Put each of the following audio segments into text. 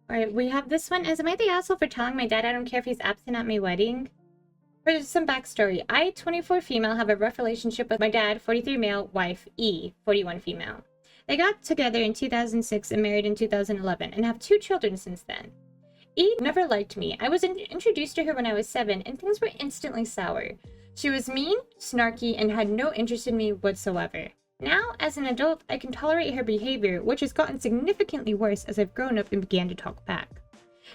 Alright, we have this one as am I the asshole for telling my dad I don't care if he's absent at my wedding? For some backstory, I, 24 female, have a rough relationship with my dad, 43 male, wife, E, 41 female. They got together in 2006 and married in 2011 and have 2 children since then. E never liked me. I was introduced to her when I was 7 and things were instantly sour. She was mean, snarky, and had no interest in me whatsoever. Now, as an adult, I can tolerate her behavior, which has gotten significantly worse as I've grown up and began to talk back.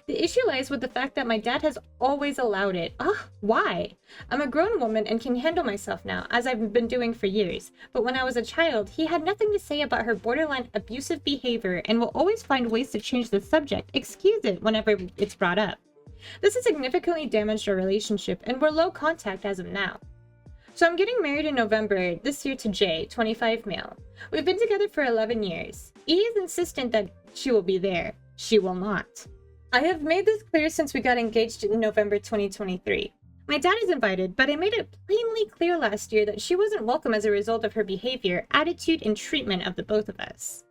The issue lies with the fact that my dad has always allowed it. Why? I'm a grown woman and can handle myself now, as I've been doing for years. But when I was a child, he had nothing to say about her borderline abusive behavior and will always find ways to change the subject, excuse it, whenever it's brought up. This has significantly damaged our relationship, and we're low contact as of now. So I'm getting married in November this year to Jay, 25 male. We've been together for 11 years. E is insistent that she will be there. She will not. I have made this clear since we got engaged in November 2023. My dad is invited, but I made it plainly clear last year that she wasn't welcome as a result of her behavior, attitude, and treatment of the both of us.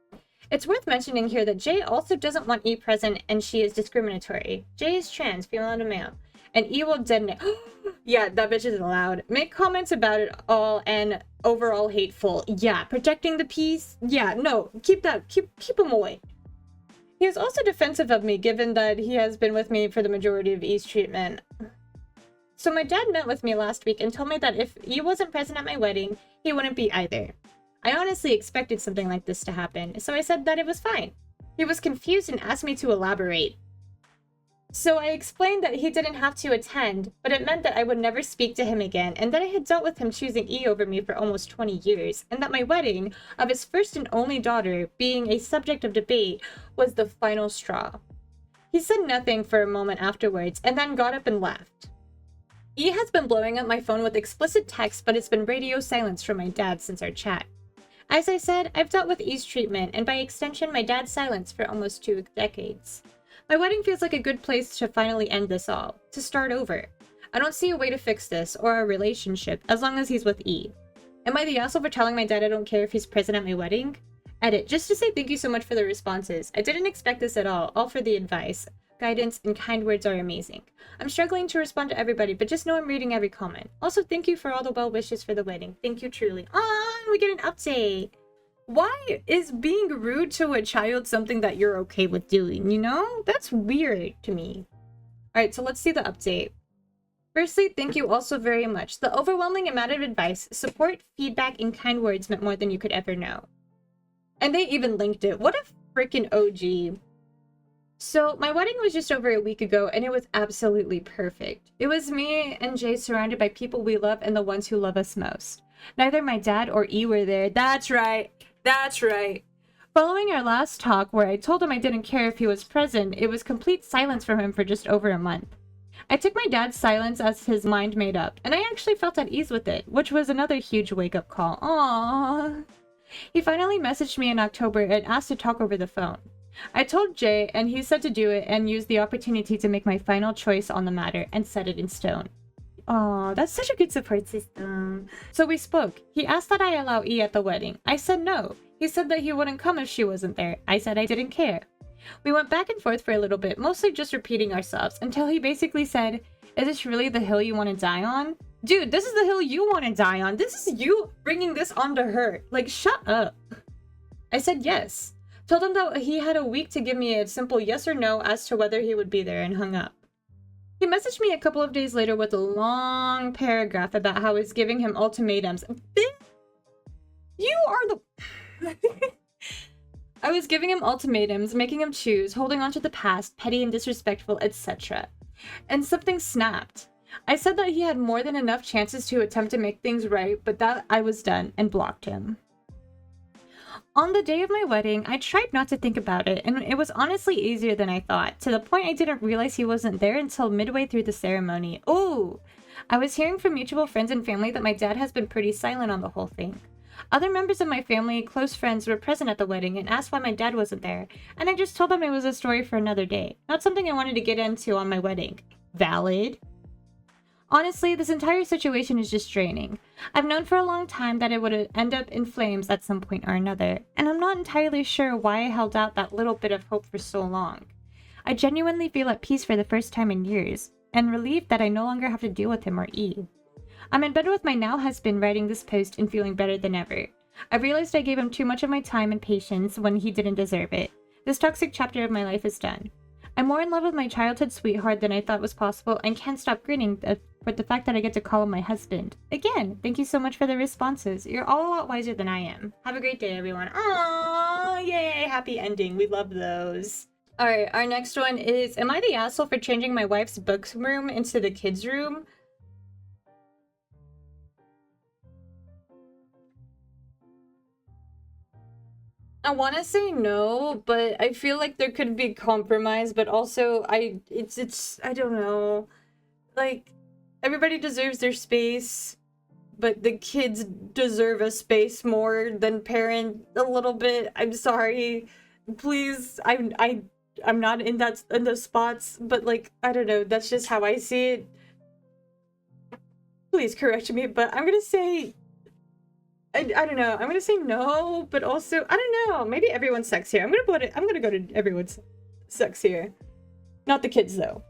It's worth mentioning here that Jay also doesn't want E present and she is discriminatory. Jay is trans, female and a male, and E will detonate. Yeah, that bitch is allowed. Make comments about it all and overall hateful. Yeah, protecting the peace. Yeah, no, keep him away. He is also defensive of me, given that he has been with me for the majority of E's treatment. So my dad met with me last week and told me that if E wasn't present at my wedding, he wouldn't be either. I honestly expected something like this to happen, so I said that it was fine. He was confused and asked me to elaborate. So I explained that he didn't have to attend, but it meant that I would never speak to him again, and that I had dealt with him choosing E over me for almost 20 years, and that my wedding, of his first and only daughter, being a subject of debate, was the final straw. He said nothing for a moment afterwards, and then got up and left. E has been blowing up my phone with explicit texts, but it's been radio silence from my dad since our chat. As I said, I've dealt with E's treatment, and by extension my dad's silence for almost 2 decades. My wedding feels like a good place to finally end this all, to start over. I don't see a way to fix this, or our relationship, as long as he's with E. Am I the asshole for telling my dad I don't care if he's present at my wedding? Edit, just to say thank you so much for the responses. I didn't expect this at all for the advice. Guidance and kind words are amazing. I'm struggling to respond to everybody, but just know I'm reading every comment. Also, thank you for all the well wishes for the wedding. Thank you truly. And we get an update. Why is being rude to a child something that you're okay with doing, you know? That's weird to me. Alright, so let's see the update. Firstly, thank you also very much. The overwhelming amount of advice, support, feedback, and kind words meant more than you could ever know. And they even linked it. What a freaking OG. So, my wedding was just over a week ago, and it was absolutely perfect. It was me and Jay surrounded by people we love and the ones who love us most. Neither my dad or E were there. That's right. That's right. Following our last talk, where I told him I didn't care if he was present, it was complete silence from him for just over a month. I took my dad's silence as his mind made up, and I actually felt at ease with it, which was another huge wake-up call. Aww. He finally messaged me in October and asked to talk over the phone. I told Jay, and he said to do it and use the opportunity to make my final choice on the matter and set it in stone. Aw, that's such a good support system. So we spoke. He asked that I allow E at the wedding. I said no. He said that he wouldn't come if she wasn't there. I said I didn't care. We went back and forth for a little bit, mostly just repeating ourselves, until he basically said, "Is this really the hill you want to die on?" Dude, this is the hill you want to die on. This is you bringing this onto her. Like, shut up. I said yes. Told him that he had a week to give me a simple yes or no as to whether he would be there, and hung up. He messaged me a couple of days later with a long paragraph about how I was giving him ultimatums. You are the... I was giving him ultimatums, making him choose, holding on to the past, petty and disrespectful, etc. And something snapped. I said that he had more than enough chances to attempt to make things right, but that I was done, and blocked him. On the day of my wedding, I tried not to think about it, and it was honestly easier than I thought, to the point I didn't realize he wasn't there until midway through the ceremony. Ooh! I was hearing from mutual friends and family that my dad has been pretty silent on the whole thing. Other members of my family, close friends, were present at the wedding and asked why my dad wasn't there, and I just told them it was a story for another day, not something I wanted to get into on my wedding. Valid. Honestly, this entire situation is just draining. I've known for a long time that it would end up in flames at some point or another, and I'm not entirely sure why I held out that little bit of hope for so long. I genuinely feel at peace for the first time in years, and relieved that I no longer have to deal with him or E. I'm in bed with my now husband writing this post and feeling better than ever. I realized I gave him too much of my time and patience when he didn't deserve it. This toxic chapter of my life is done. I'm more in love with my childhood sweetheart than I thought was possible and can't stop grinning for the fact that I get to call him my husband. Again, thank you so much for the responses. You're all a lot wiser than I am. Have a great day, everyone. Aww, yay, happy ending. We love those. Alright, our next one is, am I the asshole for changing my wife's books room into the kids' room? I want to say no, but I feel like there could be compromise, but also I don't know. Like, everybody deserves their space, but the kids deserve a space more than parent a little bit. I'm sorry. Please, I'm not in those spots, but like, I don't know, that's just how I see it. Please correct me, but I'm gonna say I don't know. I'm gonna say no, but also I don't know. Maybe everyone's sex here. I'm gonna go to everyone's sex here. Not the kids though.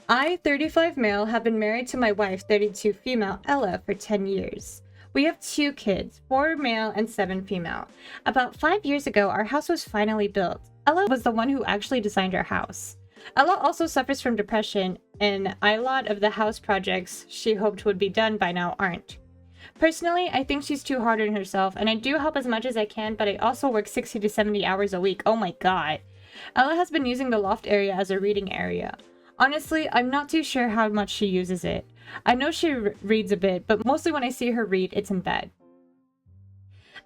I, 35 male, have been married to my wife, 32 female, Ella, for 10 years. We have 2 kids, 4 male and 7 female. About 5 years ago, our house was finally built. Ella was the one who actually designed our house. Ella also suffers from depression, and a lot of the house projects she hoped would be done by now aren't. Personally, I think she's too hard on herself, and I do help as much as I can, but I also work 60 to 70 hours a week. Oh my god. Ella has been using the loft area as a reading area. Honestly, I'm not too sure how much she uses it. I know she reads a bit, but mostly when I see her read, it's in bed.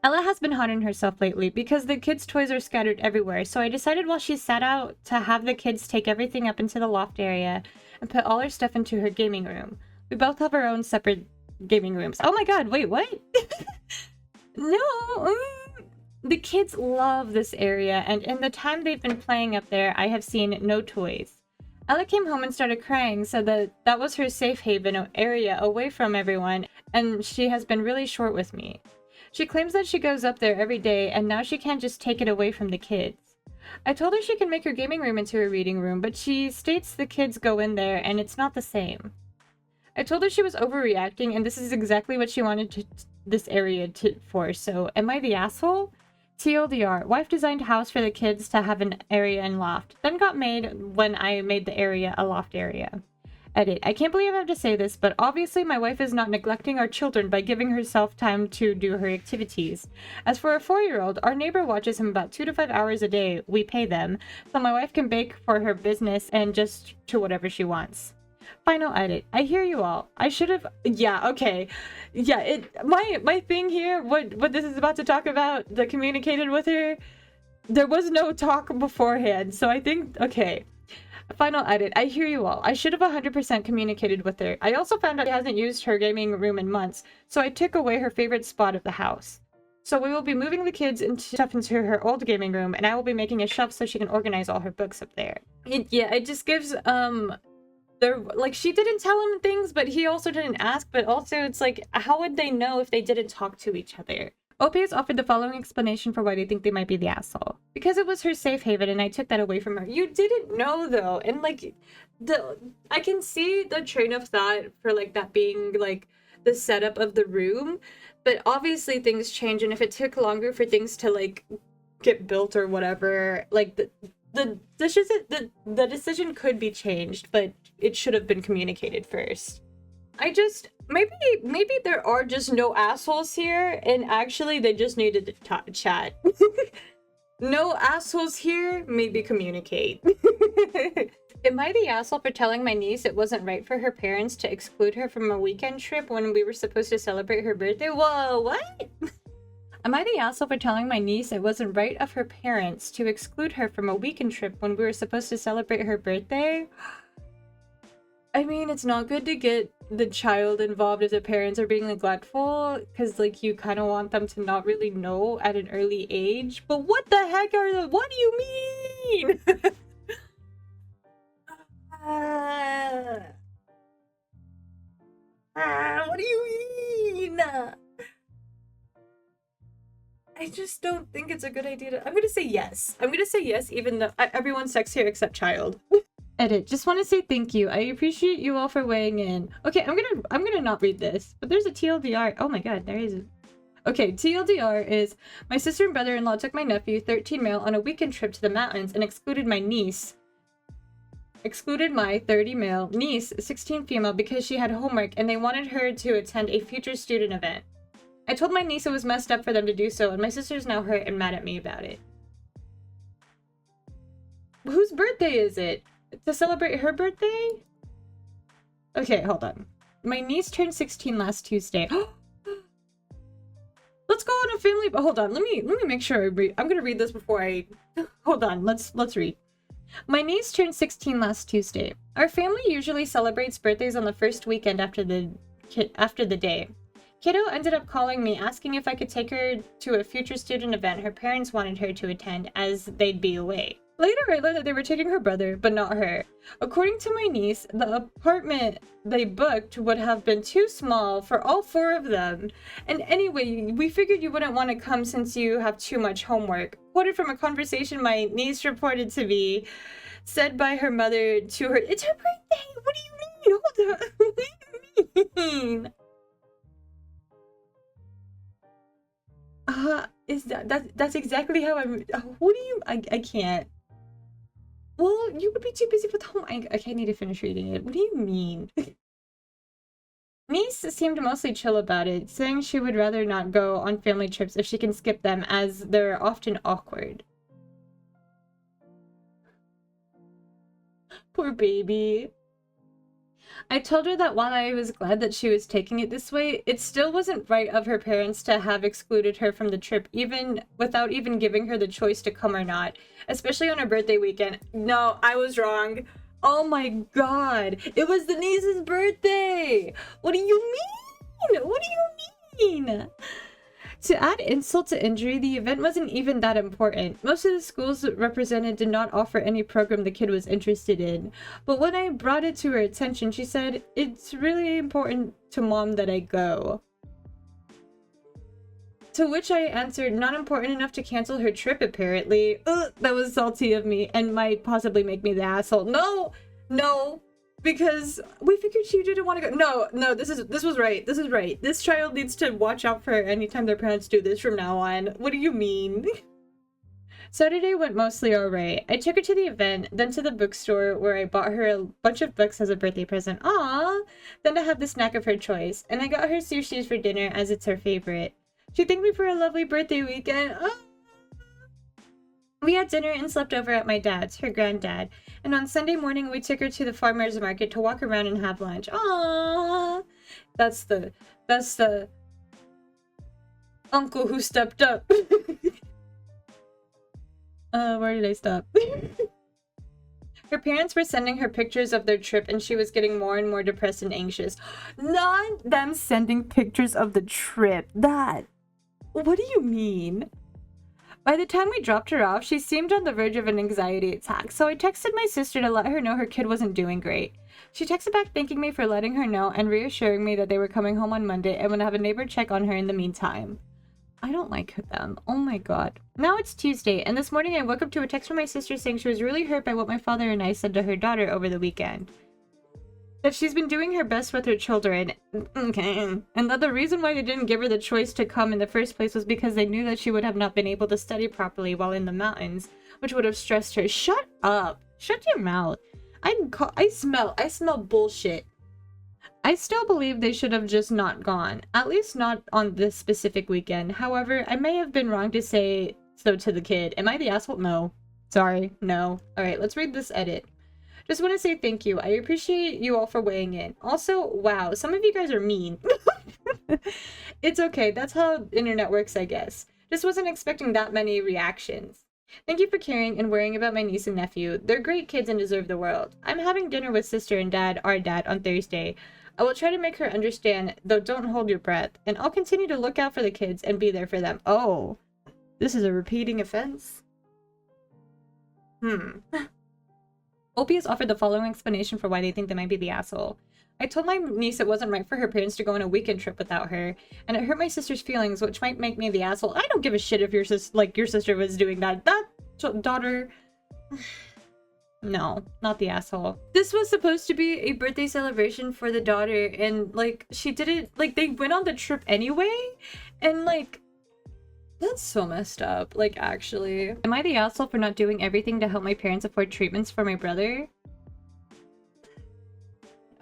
Ella has been hard on herself lately because the kids' toys are scattered everywhere, so I decided while she sat out to have the kids take everything up into the loft area and put all her stuff into her gaming room. We both have our own separate gaming rooms. Oh my god, wait, what? No! The kids love this area, and in the time they've been playing up there, I have seen no toys. Ella came home and started crying, so that was her safe haven area away from everyone, and she has been really short with me. She claims that she goes up there every day, and now she can't just take it away from the kids. I told her she can make her gaming room into a reading room, but she states the kids go in there, and it's not the same. I told her she was overreacting, and this is exactly what she wanted this area for, so am I the asshole? TLDR, wife designed house for the kids to have an area and loft, then got made when I made the area a loft area. Edit, I can't believe I have to say this, but obviously my wife is not neglecting our children by giving herself time to do her activities. As for a 4-year-old, our neighbor watches him about 2 to 5 hours a day, we pay them, so my wife can bake for her business and just to whatever she wants. Final edit. I hear you all. I should have... Yeah, okay. Yeah, my thing here, what this is about to talk about, the communicated with her, there was no talk beforehand, so I think... Okay. Final edit. I hear you all. I should have 100% communicated with her. I also found out she hasn't used her gaming room in months, so I took away her favorite spot of the house. So we will be moving the kids and stuff into her old gaming room, and I will be making a shelf so she can organize all her books up there. It just gives, like, she didn't tell him things, but he also didn't ask, but also it's like, how would they know if they didn't talk to each other? OP has offered the following explanation for why they think they might be the asshole. Because it was her safe haven and I took that away from her. You didn't know though, and like, I can see the train of thought for like that being like the setup of the room, but obviously things change, and if it took longer for things to like get built or whatever, like the decision could be changed, but it should have been communicated first. I just, maybe there are just no assholes here, and actually they just needed to chat. No assholes here, maybe communicate. Am I the asshole for telling my niece it wasn't right for her parents to exclude her from a weekend trip when we were supposed to celebrate her birthday? Whoa, what? Am I the asshole for telling my niece it wasn't right of her parents to exclude her from a weekend trip when we were supposed to celebrate her birthday? I mean, it's not good to get the child involved if the parents are being neglectful, because, like, you kind of want them to not really know at an early age. But what the heck what do you mean? What do you mean? I just don't think it's a good idea to... I'm gonna say yes. I'm gonna say yes, even though everyone's sex here except child. Edit. Just want to say thank you. I appreciate you all for weighing in. Okay, I'm gonna not read this, but there's a TLDR. Oh my god, there is. Okay, TLDR is my sister and brother-in-law took my nephew, 13 male, on a weekend trip to the mountains and excluded my 30 male niece, 16 female, because she had homework and they wanted her to attend a future student event. I told my niece it was messed up for them to do so, and my sister's now hurt and mad at me about it. Whose birthday is it? To celebrate her birthday? Okay, hold on. My niece turned 16 last Tuesday. Let's go on a family... Hold on, let me make sure I read... I'm gonna read this before I... Hold on, let's read. My niece turned 16 last Tuesday. Our family usually celebrates birthdays on the first weekend after the day. Kiddo ended up calling me asking if I could take her to a future student event her parents wanted her to attend as they'd be away. Later, I learned that they were taking her brother, but not her. According to my niece, the apartment they booked would have been too small for all 4 of them. And anyway, we figured you wouldn't want to come since you have too much homework. Quoted from a conversation my niece reported to be said by her mother to her, "It's her birthday! What do you mean? Hold on. What do you mean?" That's exactly how I'm... What do you... I can't. Well, you would be too busy with home. I can't need to finish reading it. What do you mean? Niece seemed mostly chill about it, saying she would rather not go on family trips if she can skip them, as they're often awkward. Poor baby. I told her that while I was glad that she was taking it this way, it still wasn't right of her parents to have excluded her from the trip, even without even giving her the choice to come or not, especially on her birthday weekend. No, I was wrong. Oh my god, it was the niece's birthday! What do you mean? What do you mean? To add insult to injury, the event wasn't even that important. Most of the schools represented did not offer any program the kid was interested in. But when I brought it to her attention, she said, "It's really important to mom that I go." To which I answered, "Not important enough to cancel her trip, apparently." Ugh, that was salty of me and might possibly make me the asshole. No, because we figured she didn't want to go. No, this was right. This is right. This child needs to watch out for her anytime their parents do this from now on. What do you mean? Saturday went mostly alright. I took her to the event, then to the bookstore where I bought her a bunch of books as a birthday present. Aww! Then to have the snack of her choice. And I got her sushi for dinner as it's her favorite. She thanked me for a lovely birthday weekend. Oh. We had dinner and slept over at my dad's, her granddad. And on Sunday morning, we took her to the farmer's market to walk around and have lunch. Aww! That's the uncle who stepped up. Where did I stop? Her parents were sending her pictures of their trip and she was getting more and more depressed and anxious. Not them sending pictures of the trip. What do you mean? By the time we dropped her off, she seemed on the verge of an anxiety attack, so I texted my sister to let her know her kid wasn't doing great. She texted back thanking me for letting her know and reassuring me that they were coming home on Monday and would have a neighbor check on her in the meantime. I don't like them. Oh my god. Now it's Tuesday, and this morning I woke up to a text from my sister saying she was really hurt by what my father and I said to her daughter over the weekend. That she's been doing her best with her children, and that the reason why they didn't give her the choice to come in the first place was because they knew that she would have not been able to study properly while in the mountains, which would have stressed her. Shut up! Shut your mouth! I smell bullshit. I still believe they should have just not gone, at least not on this specific weekend. However, I may have been wrong to say so to the kid. Am I the asshole? No. Sorry, no. Alright, let's read this edit. Just want to say thank you. I appreciate you all for weighing in. Also, wow, some of you guys are mean. It's okay. That's how internet works, I guess. Just wasn't expecting that many reactions. Thank you for caring and worrying about my niece and nephew. They're great kids and deserve the world. I'm having dinner with sister and our dad, on Thursday. I will try to make her understand, though don't hold your breath. And I'll continue to look out for the kids and be there for them. Oh, this is a repeating offense? OP has offered the following explanation for why they think they might be the asshole. I told my niece it wasn't right for her parents to go on a weekend trip without her, and it hurt my sister's feelings, which might make me the asshole. I don't give a shit if your sister was doing that. That daughter... No, not the asshole. This was supposed to be a birthday celebration for the daughter, and, like, she didn't... Like, they went on the trip anyway, and, like... That's so messed up, like, actually. Am I the asshole for not doing everything to help my parents afford treatments for my brother?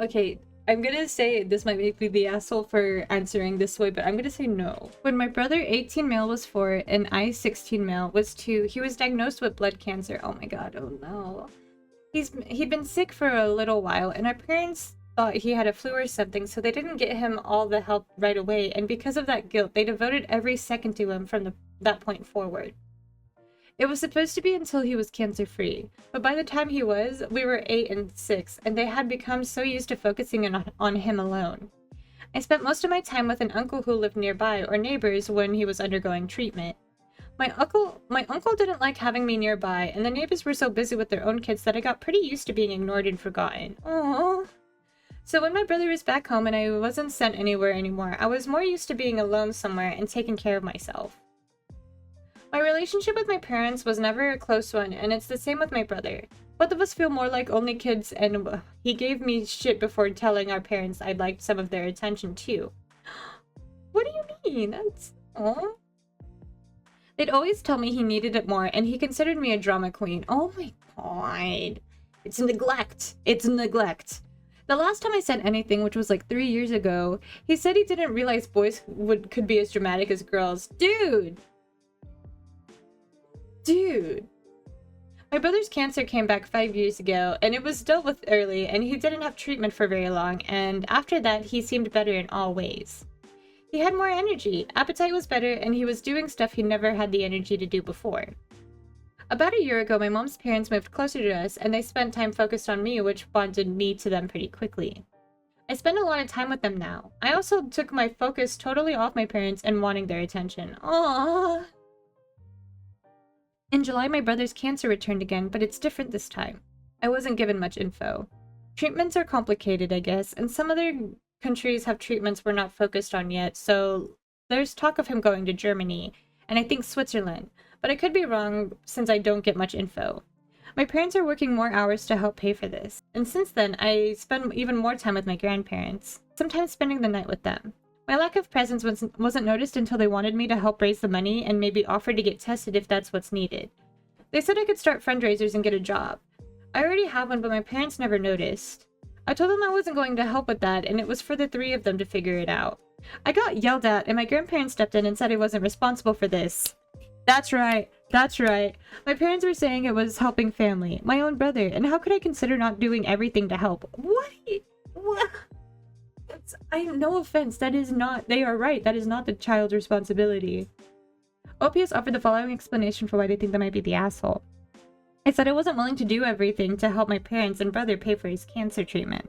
Okay, I'm gonna say this might make me the asshole for answering this way, but I'm gonna say no. When my brother 18 male was 4 and I 16 male was 2, he was diagnosed with blood cancer. Oh my god, oh no. He'd been sick for a little while, and our parents thought he had a flu or something, so they didn't get him all the help right away, and because of that guilt, they devoted every second to him from that point forward. It was supposed to be until he was cancer-free, but by the time we were 8 and 6, and they had become so used to focusing on him alone. I spent most of my time with an uncle who lived nearby, or neighbors, when he was undergoing treatment. My uncle didn't like having me nearby, and the neighbors were so busy with their own kids that I got pretty used to being ignored and forgotten. Aww. So when my brother was back home and I wasn't sent anywhere anymore, I was more used to being alone somewhere and taking care of myself. My relationship with my parents was never a close one, and it's the same with my brother. Both of us feel more like only kids, and he gave me shit before telling our parents I'd liked some of their attention too. What do you mean? That's... Aww. They'd always tell me he needed it more, and he considered me a drama queen. Oh my god. It's neglect. It's neglect. The last time I said anything, which was like 3 years ago, he said he didn't realize boys could be as dramatic as girls. Dude! My brother's cancer came back 5 years ago, and it was dealt with early, and he didn't have treatment for very long, and after that, he seemed better in all ways. He had more energy, appetite was better, and he was doing stuff he never had the energy to do before. About a year ago, my mom's parents moved closer to us, and they spent time focused on me, which bonded me to them pretty quickly. I spend a lot of time with them now. I also took my focus totally off my parents and wanting their attention. Aww. In July, my brother's cancer returned again, but it's different this time. I wasn't given much info. Treatments are complicated, I guess, and some other countries have treatments we're not focused on yet, so there's talk of him going to Germany, and I think Switzerland. But I could be wrong since I don't get much info. My parents are working more hours to help pay for this, and since then I spend even more time with my grandparents, sometimes spending the night with them. My lack of presence wasn't noticed until they wanted me to help raise the money and maybe offer to get tested if that's what's needed. They said I could start fundraisers and get a job. I already have one, but my parents never noticed. I told them I wasn't going to help with that, and it was for the 3 of them to figure it out. I got yelled at, and my grandparents stepped in and said I wasn't responsible for this. That's right. That's right. My parents were saying it was helping family, my own brother, and how could I consider not doing everything to help? What? No offense, that is not... They are right. That is not the child's responsibility. OPS offered the following explanation for why they think they might be the asshole. I said I wasn't willing to do everything to help my parents and brother pay for his cancer treatment.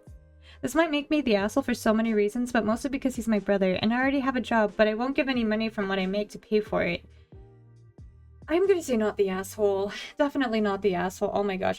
This might make me the asshole for so many reasons, but mostly because he's my brother, and I already have a job, but I won't give any money from what I make to pay for it. I'm gonna say not the asshole. Definitely not the asshole. Oh my gosh.